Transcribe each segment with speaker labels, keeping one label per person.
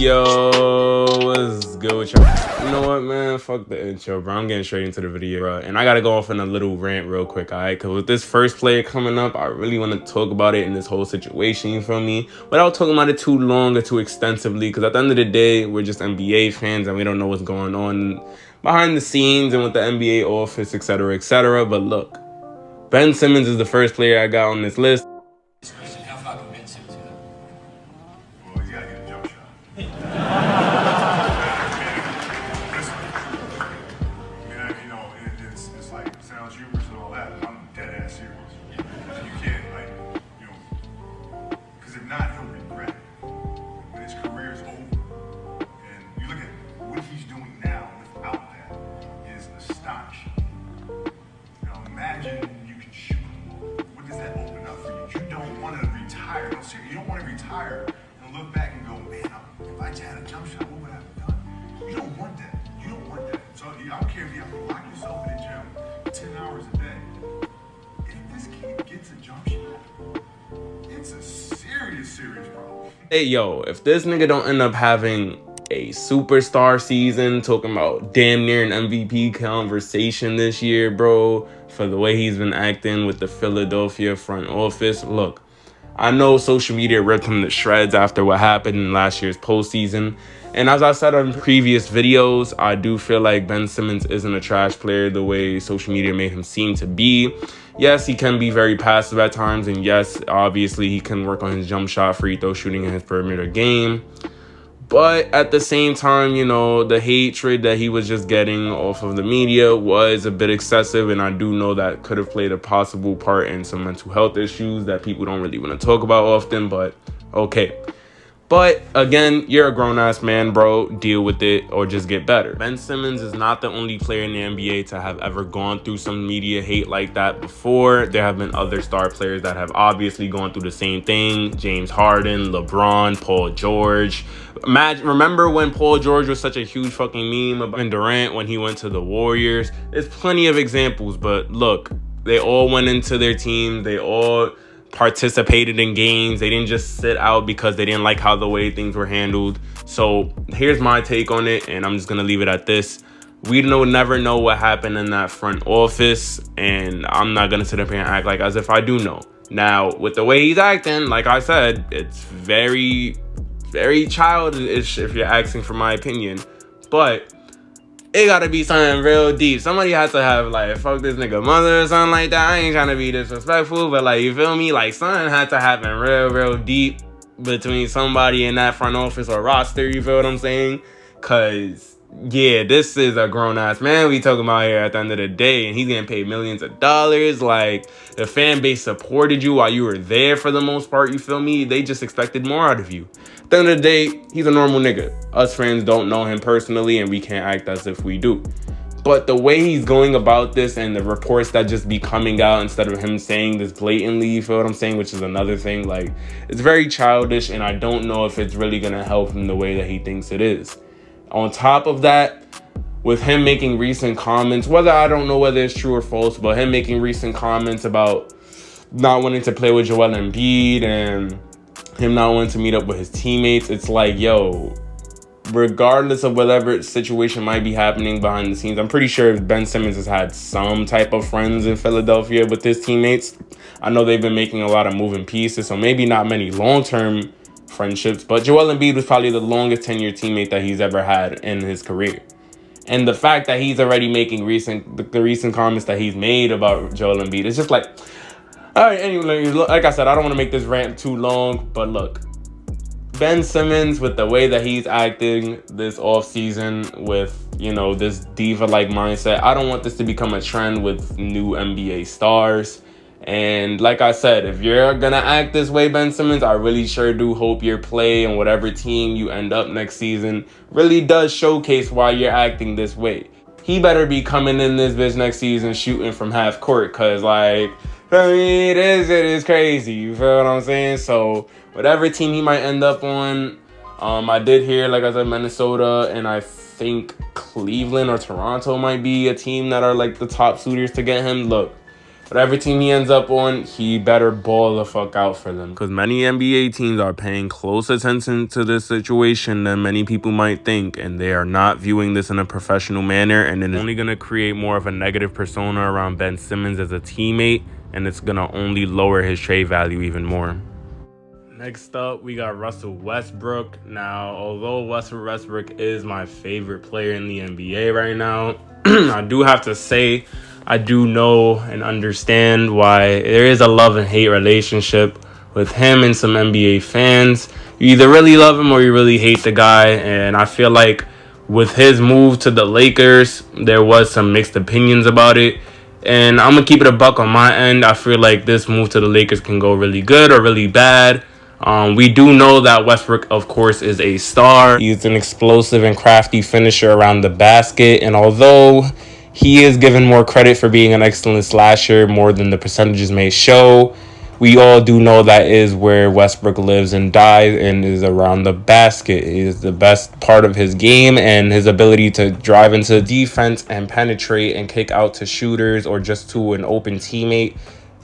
Speaker 1: Yo, what's good with y'all? You know what, man? Fuck the intro, bro. I'm getting straight into the video, bro. And I gotta go off on a little rant real quick, alright? Because with this first player coming up, I really want to talk about it in this whole situation, you feel me? Without talking about it too long or too extensively, because at the end of the day, we're just NBA fans and we don't know what's going on behind the scenes and with the NBA office, etc., etc. But look, Ben Simmons is the first player I got on this list.
Speaker 2: How far convinced him to that?
Speaker 3: Well, he's got to get a jump shot. It's like, it sounds humorous and all that, but I'm dead ass serious. You can't, because if not, he'll regret it when his career's over. And you look at what he's doing now without that is astonishing. Imagine you can shoot the ball. What does that open up for you? You don't want to retire. No, seriously, you don't want to retire and look back and go, man, if I just had a jump shot, what would I have done? You don't want that. You don't want that. So I don't care if you have to lock yourself in the gym 10 hours a day. If this kid gets a jump shot, it's a serious problem.
Speaker 1: Hey, yo, if this nigga don't end up having a superstar season, talking about damn near an MVP conversation this year, bro, for the way he's been acting with the Philadelphia front office. Look, I know social media ripped him to shreds after what happened in last year's postseason. And as I said on previous videos, I do feel like Ben Simmons isn't a trash player the way social media made him seem to be. Yes, he can be very passive at times. And yes, obviously he can work on his jump shot, free throw shooting in his perimeter game. But at the same time, you know, the hatred that he was just getting off of the media was a bit excessive. And I do know that could have played a possible part in some mental health issues that people don't really want to talk about often. But okay. But again, you're a grown-ass man, bro. Deal with it or just get better. Ben Simmons is not the only player in the NBA to have ever gone through some media hate like that before. There have been other star players that have obviously gone through the same thing. James Harden, LeBron, Paul George. Remember when Paul George was such a huge fucking meme about Durant when he went to the Warriors? There's plenty of examples, but look, they all went into their team. They all participated in games. They didn't just sit out because they didn't like how the way things were handled. So here's my take on it, and I'm just gonna leave it at this. We never know what happened in that front office, and I'm not gonna sit up here and act like as if I do know. Now, with the way he's acting, like I said, it's very, very childish if you're asking for my opinion, but it gotta be something real deep. Somebody has to have, like, fuck this nigga mother or something like that. I ain't trying to be disrespectful, but, like, you feel me? Like, something had to happen real deep between somebody in that front office or roster, you feel what I'm saying? Because, yeah, this is a grown-ass man we talking about here at the end of the day, and he's getting paid millions of dollars. Like, the fan base supported you while you were there for the most part, you feel me? They just expected more out of you. At the end of the day, he's a normal nigga. Us fans don't know him personally, and we can't act as if we do. But the way he's going about this and the reports that just be coming out instead of him saying this blatantly, you feel what I'm saying, which is another thing, like, it's very childish, and I don't know if it's really going to help him the way that he thinks it is. On top of that, with him making recent comments, I don't know whether it's true or false, but him making recent comments about not wanting to play with Joel Embiid and him not wanting to meet up with his teammates, it's like, yo, regardless of whatever situation might be happening behind the scenes, I'm pretty sure Ben Simmons has had some type of friends in Philadelphia with his teammates. I know they've been making a lot of moving pieces, so maybe not many long-term friendships, but Joel Embiid was probably the longest tenured teammate that he's ever had in his career. And the fact that he's already making the recent comments that he's made about Joel Embiid, it's just like, all right, anyway, like I said, I don't want to make this rant too long, but look, Ben Simmons, with the way that he's acting this offseason with, you know, this diva-like mindset, I don't want this to become a trend with new NBA stars. And like I said, if you're going to act this way, Ben Simmons, I really sure do hope your play and whatever team you end up next season really does showcase why you're acting this way. He better be coming in this bitch next season shooting from half court, because, like, I mean, this shit is crazy. You feel what I'm saying? So whatever team he might end up on, I did hear, like I said, Minnesota, and I think Cleveland or Toronto might be a team that are like the top suitors to get him. Look, whatever team he ends up on, he better ball the fuck out for them. Because many NBA teams are paying close attention to this situation than many people might think, and they are not viewing this in a professional manner, and it is only going to create more of a negative persona around Ben Simmons as a teammate, and it's going to only lower his trade value even more. Next up, we got Russell Westbrook. Now, although Russell Westbrook is my favorite player in the NBA right now, I do have to say, I do know and understand why there is a love and hate relationship with him and some NBA fans. You either really love him or you really hate the guy, and I feel like with his move to the Lakers, there was some mixed opinions about it. And I'm going to keep it a buck on my end. I feel like this move to the Lakers can go really good or really bad. We do know that Westbrook, of course, is a star. He's an explosive and crafty finisher around the basket. And although he is given more credit for being an excellent slasher more than the percentages may show, we all do know that is where Westbrook lives and dies, and is around the basket. It is the best part of his game, and his ability to drive into defense and penetrate and kick out to shooters or just to an open teammate.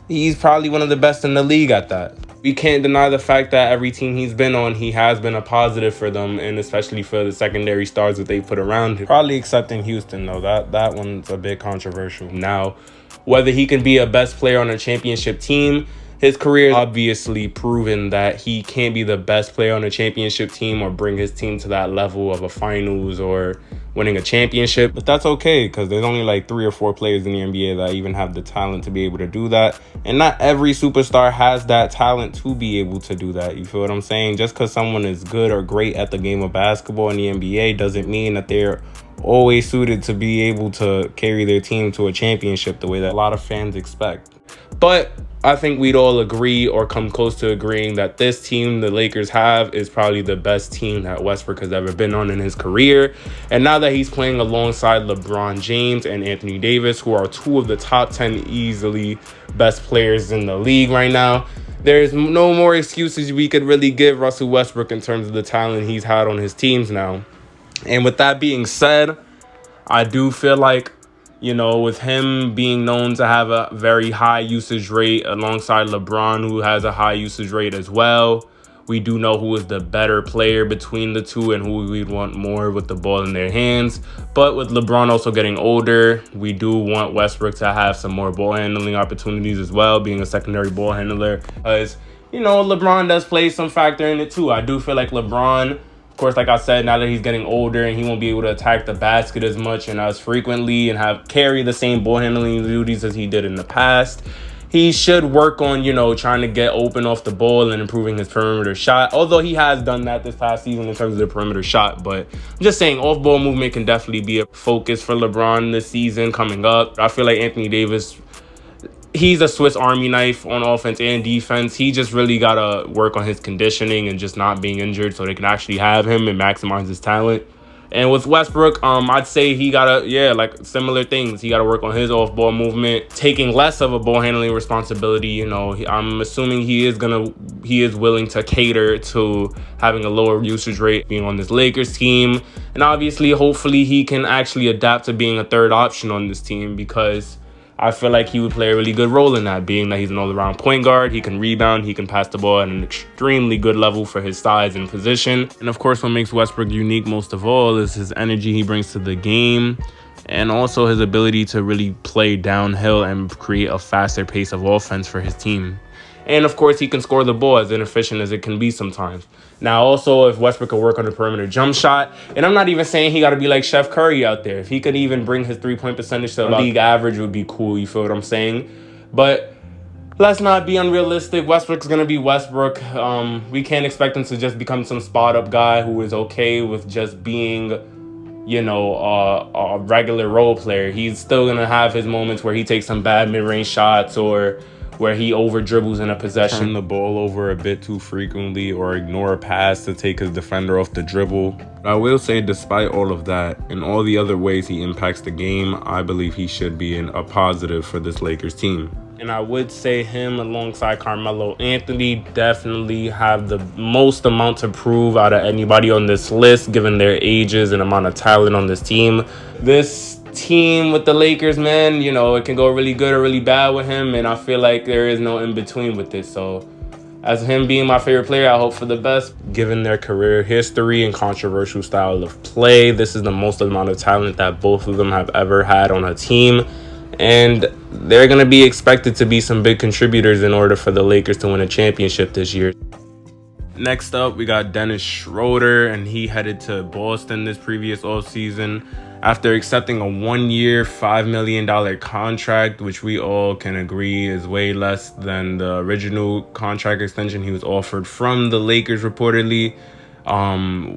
Speaker 1: He's probably one of the best in the league at that. We can't deny the fact that every team he's been on, he has been a positive for them, and especially for the secondary stars that they put around him. Probably excepting Houston, though. That one's a bit controversial. Now, whether he can be a best player on a championship team, his career has obviously proven that he can't be the best player on a championship team or bring his team to that level of a finals or winning a championship. But that's okay, because there's only like 3 or 4 players in the NBA that even have the talent to be able to do that. And not every superstar has that talent to be able to do that. You feel what I'm saying? Just because someone is good or great at the game of basketball in the NBA doesn't mean that they're always suited to be able to carry their team to a championship the way that a lot of fans expect. But I think we'd all agree or come close to agreeing that this team the Lakers have is probably the best team that Westbrook has ever been on in his career. And now that he's playing alongside LeBron James and Anthony Davis, who are 2 of the top 10 easily best players in the league right now, there's no more excuses we could really give Russell Westbrook in terms of the talent he's had on his teams now. And with that being said, I do feel like, you know, with him being known to have a very high usage rate alongside LeBron, who has a high usage rate as well, we do know who is the better player between the two and who we'd want more with the ball in their hands. But with LeBron also getting older, we do want Westbrook to have some more ball handling opportunities as well, being a secondary ball handler. Because, you know, LeBron does play some factor in it too. I do feel like LeBron, of course, like I said, now that he's getting older and he won't be able to attack the basket as much and as frequently and carry the same ball handling duties as he did in the past, he should work on, you know, trying to get open off the ball and improving his perimeter shot. Although he has done that this past season in terms of the perimeter shot. But I'm just saying, off-ball movement can definitely be a focus for LeBron this season coming up. I feel like Anthony Davis, he's a Swiss Army knife on offense and defense. He just really got to work on his conditioning and just not being injured so they can actually have him and maximize his talent. And with Westbrook, I'd say he got to, like similar things. He got to work on his off-ball movement, taking less of a ball handling responsibility. You know, I'm assuming he is willing to cater to having a lower usage rate being on this Lakers team. And obviously, hopefully, he can actually adapt to being a third option on this team, because I feel like he would play a really good role in that, being that he's an all-around point guard. He can rebound, he can pass the ball at an extremely good level for his size and position. And of course, what makes Westbrook unique most of all is his energy he brings to the game, and also his ability to really play downhill and create a faster pace of offense for his team. And of course, he can score the ball, as inefficient as it can be sometimes. Now, also, if Westbrook could work on the perimeter jump shot, and I'm not even saying he got to be like Steph Curry out there. If he could even bring his three-point percentage to the league average, would be cool. You feel what I'm saying? But let's not be unrealistic. Westbrook's going to be Westbrook. We can't expect him to just become some spot-up guy who is okay with just being, you know, a regular role player. He's still going to have his moments where he takes some bad mid-range shots, or where he over dribbles in a possession, turn the ball over a bit too frequently, or ignore a pass to take his defender off the dribble. But I will say, despite all of that and all the other ways he impacts the game, I believe he should be a positive for this Lakers team. And I would say him alongside Carmelo Anthony definitely have the most amount to prove out of anybody on this list, given their ages and amount of talent on this team. This team with the Lakers, man, you know, it can go really good or really bad with him, and I feel like there is no in between with this. So as him being my favorite player, I hope for the best. Given their career history and controversial style of play, this is the most amount of talent that both of them have ever had on a team, and they're going to be expected to be some big contributors in order for the Lakers to win a championship this year. Next up, we got Dennis Schroder, and he headed to Boston this previous offseason after accepting a 1-year, $5 million contract, which we all can agree is way less than the original contract extension he was offered from the Lakers reportedly,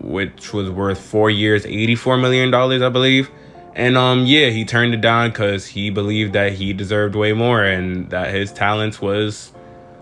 Speaker 1: which was worth 4 years, $84 million, I believe. And yeah, he turned it down because he believed that he deserved way more and that his talents was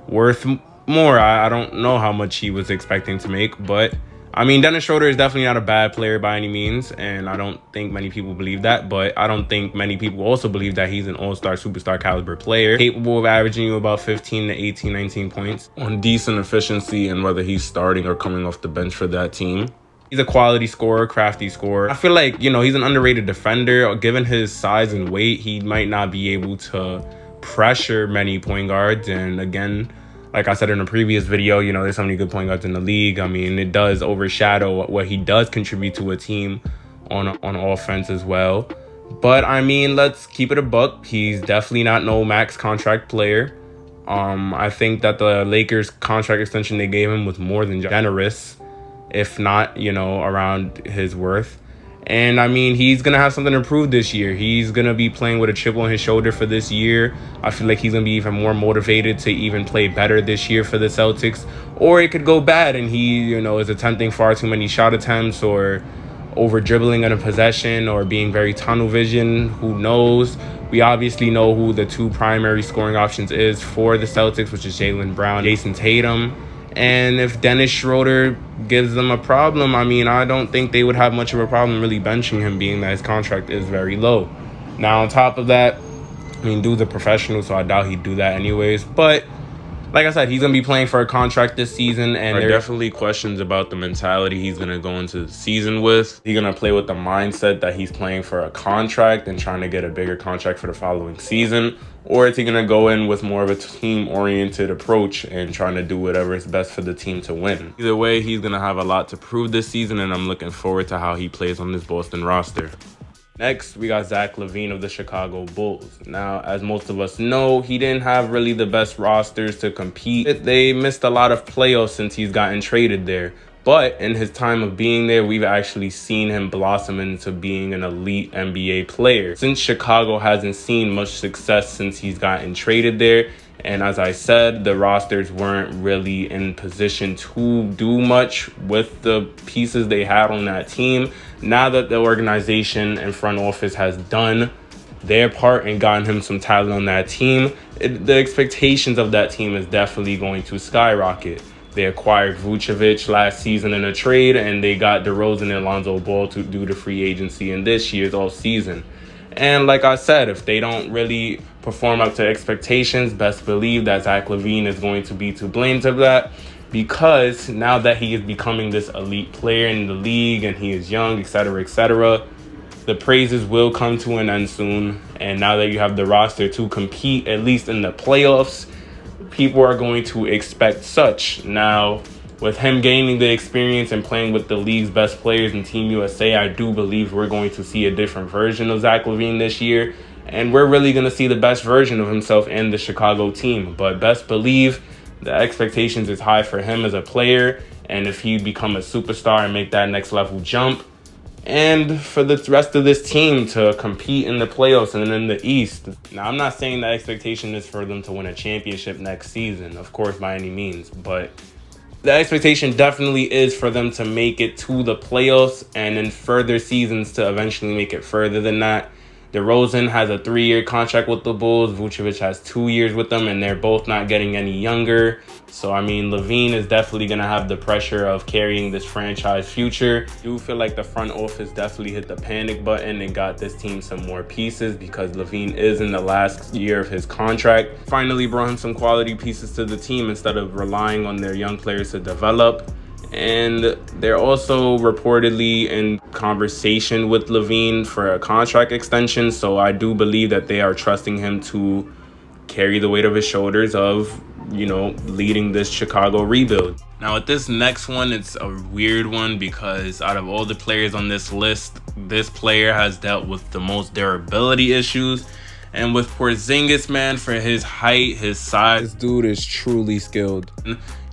Speaker 1: worth more. I don't know how much he was expecting to make, but I mean, Dennis Schroder is definitely not a bad player by any means, and I don't think many people believe that, but I don't think many people also believe that he's an all-star, superstar caliber player, capable of averaging you about 15 to 18, 19 points on decent efficiency, and whether he's starting or coming off the bench for that team. He's a quality scorer, crafty scorer. I feel like, you know, he's an underrated defender. Given his size and weight, he might not be able to pressure many point guards, and again, like I said in a previous video, you know, there's so many good point guards in the league. I mean, it does overshadow what he does contribute to a team on offense as well. But I mean, let's keep it a buck. He's definitely not no max contract player. I think that the Lakers contract extension they gave him was more than generous, if not, you know, around his worth. And I mean, he's going to have something to prove this year. He's going to be playing with a chip on his shoulder for this year. I feel like he's going to be even more motivated to even play better this year for the Celtics. Or it could go bad and he, you know, is attempting far too many shot attempts or over dribbling in a possession or being very tunnel vision. Who knows? We obviously know who the two primary scoring options is for the Celtics, which is Jaylen Brown, Jason Tatum. And if Dennis Schroder gives them a problem, I mean, I don't think they would have much of a problem really benching him, being that his contract is very low. Now, on top of that, I mean, dude's a professional, so I doubt he'd do that anyways. But like I said, he's going to be playing for a contract this season, and there are definitely questions about the mentality he's going to go into the season with. He's going to play with the mindset that he's playing for a contract and trying to get a bigger contract for the following season. Or is he going to go in with more of a team-oriented approach and trying to do whatever is best for the team to win? Either way, he's going to have a lot to prove this season, and I'm looking forward to how he plays on this Boston roster. Next, we got Zach LaVine of the Chicago Bulls. Now, as most of us know, he didn't have really the best rosters to compete. They missed a lot of playoffs since he's gotten traded there. But in his time of being there, we've actually seen him blossom into being an elite NBA player. Since Chicago hasn't seen much success since he's gotten traded there, and as I said, the rosters weren't really in position to do much with the pieces they had on that team. Now that the organization and front office has done their part and gotten him some talent on that team, the expectations of that team is definitely going to skyrocket. They acquired Vucevic last season in a trade, and they got DeRozan and Lonzo Ball to do the free agency in this year's offseason. And like I said, if they don't really perform up to expectations, best believe that Zach LaVine is going to be to blame to that, because now that he is becoming this elite player in the league and he is young, etc., the praises will come to an end soon. And now that you have the roster to compete, at least in the playoffs, people are going to expect such. Now, with him gaining the experience and playing with the league's best players in Team USA, I do believe we're going to see a different version of Zach LaVine this year. And we're really going to see the best version of himself and the Chicago team. But best believe the expectations is high for him as a player. And if he become a superstar and make that next level jump, and for the rest of this team to compete in the playoffs and in the East. Now, I'm not saying the expectation is for them to win a championship next season, of course, by any means, but the expectation definitely is for them to make it to the playoffs and in further seasons to eventually make it further than that. DeRozan has a 3-year contract with the Bulls. Vucevic has 2 years with them, and they're both not getting any younger. So, I mean, LaVine is definitely going to have the pressure of carrying this franchise future. I do feel like the front office definitely hit the panic button and got this team some more pieces because LaVine is in the last year of his contract. Finally brought him some quality pieces to the team instead of relying on their young players to develop. And they're also reportedly in conversation with LaVine for a contract extension. So I do believe that they are trusting him to carry the weight of his shoulders of, leading this Chicago rebuild. Now with this next one, it's a weird one because out of all the players on this list, this player has dealt with the most durability issues. And with Porzingis, man, for his height, his size, this dude is truly skilled.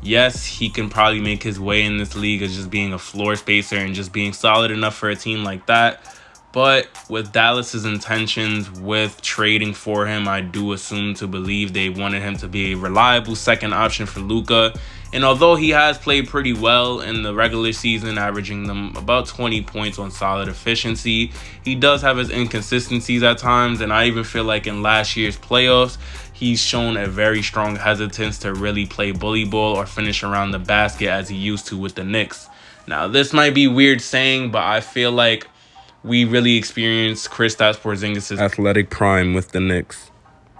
Speaker 1: Yes, he can probably make his way in this league as just being a floor spacer and just being solid enough for a team like that. But with Dallas's intentions with trading for him, I do assume to believe they wanted him to be a reliable second option for Luka. And although he has played pretty well in the regular season, averaging them about 20 points on solid efficiency, he does have his inconsistencies at times. And I even feel like in last year's playoffs, he's shown a very strong hesitance to really play bully ball or finish around the basket as he used to with the Knicks. Now, this might be weird saying, but I feel like we really experienced Kristaps Porzingis' athletic prime with the Knicks.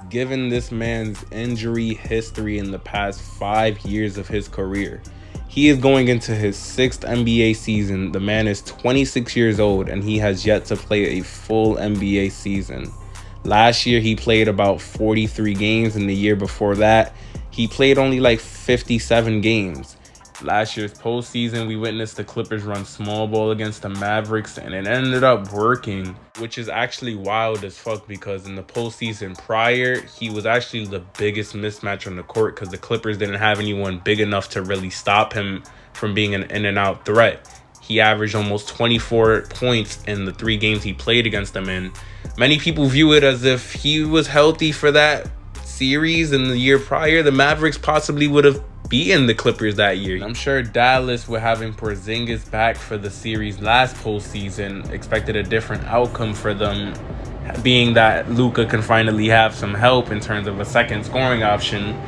Speaker 1: Given this man's injury history in the past 5 years of his career, he is going into his 6th NBA season. The man is 26 years old and he has yet to play a full NBA season. Last year, he played about 43 games, and the year before that, he played only like 57 games. Last year's postseason, we witnessed the Clippers run small ball against the Mavericks, and it ended up working, which is actually wild as fuck because in the postseason prior, he was actually the biggest mismatch on the court because the Clippers didn't have anyone big enough to really stop him from being an in-and-out threat. He averaged almost 24 points in the 3 games he played against them, and many people view it as if he was healthy for that series in the year prior, the Mavericks possibly would have beaten the Clippers that year. I'm sure Dallas, with having Porzingis back for the series last postseason, expected a different outcome for them, being that Luka can finally have some help in terms of a second scoring option.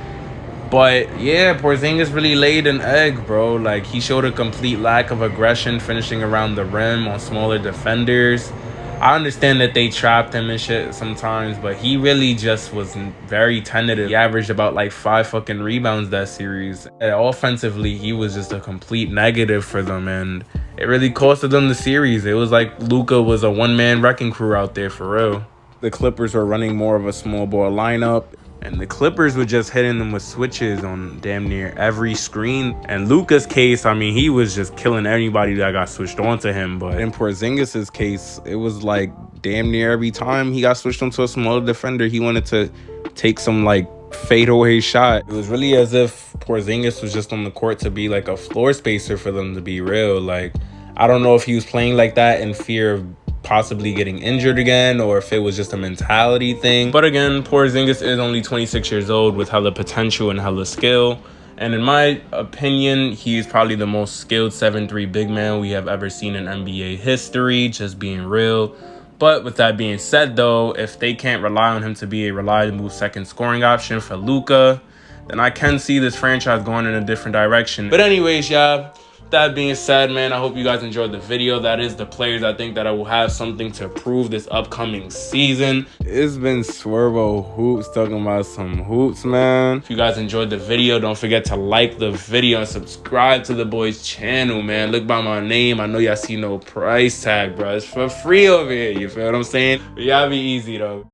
Speaker 1: But yeah, Porzingis really laid an egg, bro. Like, he showed a complete lack of aggression finishing around the rim on smaller defenders. I understand that they trapped him and shit sometimes, but he really just was very tentative. He averaged about like 5 fucking rebounds that series. And offensively, he was just a complete negative for them, and it really costed them the series. It was like Luka was a one-man wrecking crew out there for real. The Clippers were running more of a small ball lineup, and the Clippers were just hitting them with switches on damn near every screen. And Luka's case, I mean, he was just killing anybody that got switched onto him. But in Porzingis' case, it was like damn near every time he got switched onto a smaller defender, he wanted to take some like fadeaway shot. It was really as if Porzingis was just on the court to be like a floor spacer for them, to be real. Like, I don't know if he was playing like that in fear of possibly getting injured again, or if it was just a mentality thing. But again, Porzingis is only 26 years old with hella potential and hella skill. And in my opinion, he's probably the most skilled 7'3" big man we have ever seen in NBA history, just being real. But with that being said, though, if they can't rely on him to be a reliable second scoring option for Luka, then I can see this franchise going in a different direction. But anyways, y'all, that being said, man, I hope you guys enjoyed the video. That is the players I think that I will have something to prove this upcoming season. It's been Swervo Hoops talking about some hoops, man. If you guys enjoyed the video, don't forget to like the video and subscribe to the boys' channel, man. Look by my name. I know y'all see no price tag, bro. It's for free over here. You feel what I'm saying? But y'all be easy, though.